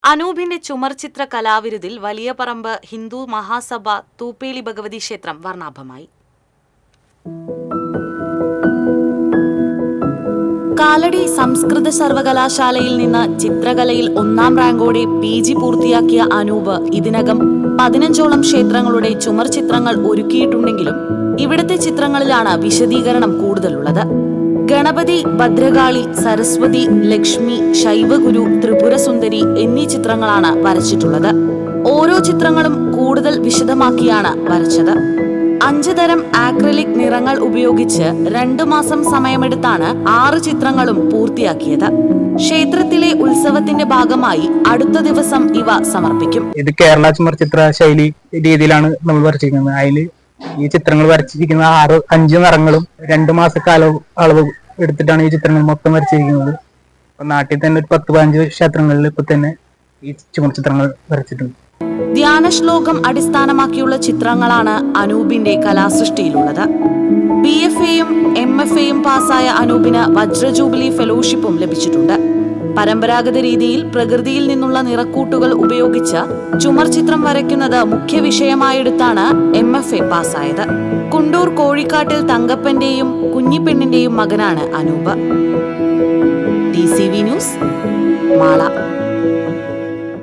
അനൂപിന്റെ ചുമർചിത്ര കലാവിരുതിൽ വലിയപറമ്പ് ഹിന്ദു മഹാസഭ തൂപ്പേലി ഭഗവതി ക്ഷേത്രം വർണ്ണാഭമായി. കാലടി സംസ്കൃത സർവകലാശാലയിൽ നിന്ന് ചിത്രകലയിൽ 1ാം റാങ്കോടെ PG പൂർത്തിയാക്കിയ അനൂപ് ഇതിനകം 15ഓളം ക്ഷേത്രങ്ങളുടെ ചുമർചിത്രങ്ങൾ ഒരുക്കിയിട്ടുണ്ടെങ്കിലും ഇവിടുത്തെ ചിത്രങ്ങളിലാണ് വിശദീകരണം കൂടുതലുള്ളത്. ഗണപതി, ഭദ്രകാളി, സരസ്വതി, ലക്ഷ്മി, ശൈവഗുരു, ത്രിപുരസുന്ദരി എന്നീ ചിത്രങ്ങളാണ് വരച്ചിട്ടുള്ളത്. ഓരോ ചിത്രങ്ങളും കൂടുതൽ വിശദമാക്കിയാണ് വരച്ചത്. 5 തരം ആക്രിലിക് നിറങ്ങൾ ഉപയോഗിച്ച് 2 മാസം സമയമെടുത്താണ് 6 ചിത്രങ്ങളും പൂർത്തിയാക്കിയത്. ക്ഷേത്രത്തിലെ ഉത്സവത്തിന്റെ ഭാഗമായി അടുത്ത ദിവസം ഇവ സമർപ്പിക്കും. ഇത് കേരള ചുമർചിത്ര ശൈലി രീതിയിലാണ് നമ്മൾ വരച്ചിരിക്കുന്നത്. അതിൽ ഈ ചിത്രങ്ങൾ വരച്ചിരിക്കുന്ന 5 നിറങ്ങളും 2 മാസക്കാല അളവ് എടുത്തിട്ടാണ് ഈ ചിത്രങ്ങൾ മൊത്തം വരച്ചിരിക്കുന്നത്. അപ്പൊ നാട്ടിൽ തന്നെ ഒരു 10-15 ക്ഷേത്രങ്ങളിൽ ഇപ്പൊ തന്നെ ഈ ചുമർചിത്രങ്ങൾ വരച്ചിട്ടുണ്ട്. ധ്യാന ശ്ലോകം അടിസ്ഥാനമാക്കിയുള്ള ചിത്രങ്ങളാണ് അനൂപിന്റെ കലാസൃഷ്ടിയിലുള്ളത്. BFAയും MFAയും പാസ്സായ അനൂപിന് വജ്രജൂബിലി ഫെലോഷിപ്പും ലഭിച്ചിട്ടുണ്ട്. പരമ്പരാഗത രീതിയിൽ പ്രകൃതിയിൽ നിന്നുള്ള നിറക്കൂട്ടുകൾ ഉപയോഗിച്ച് ചുമർചിത്രം വരയ്ക്കുന്നത് മുഖ്യ വിഷയമായെടുത്താണ് MFA പാസ്സായത്. കുണ്ടൂർ കോഴിക്കാട്ടിൽ തങ്കപ്പന്റെയും കുഞ്ഞിപ്പെണ്ണിന്റെയും മകനാണ് അനൂപ്. TCV news, Mala.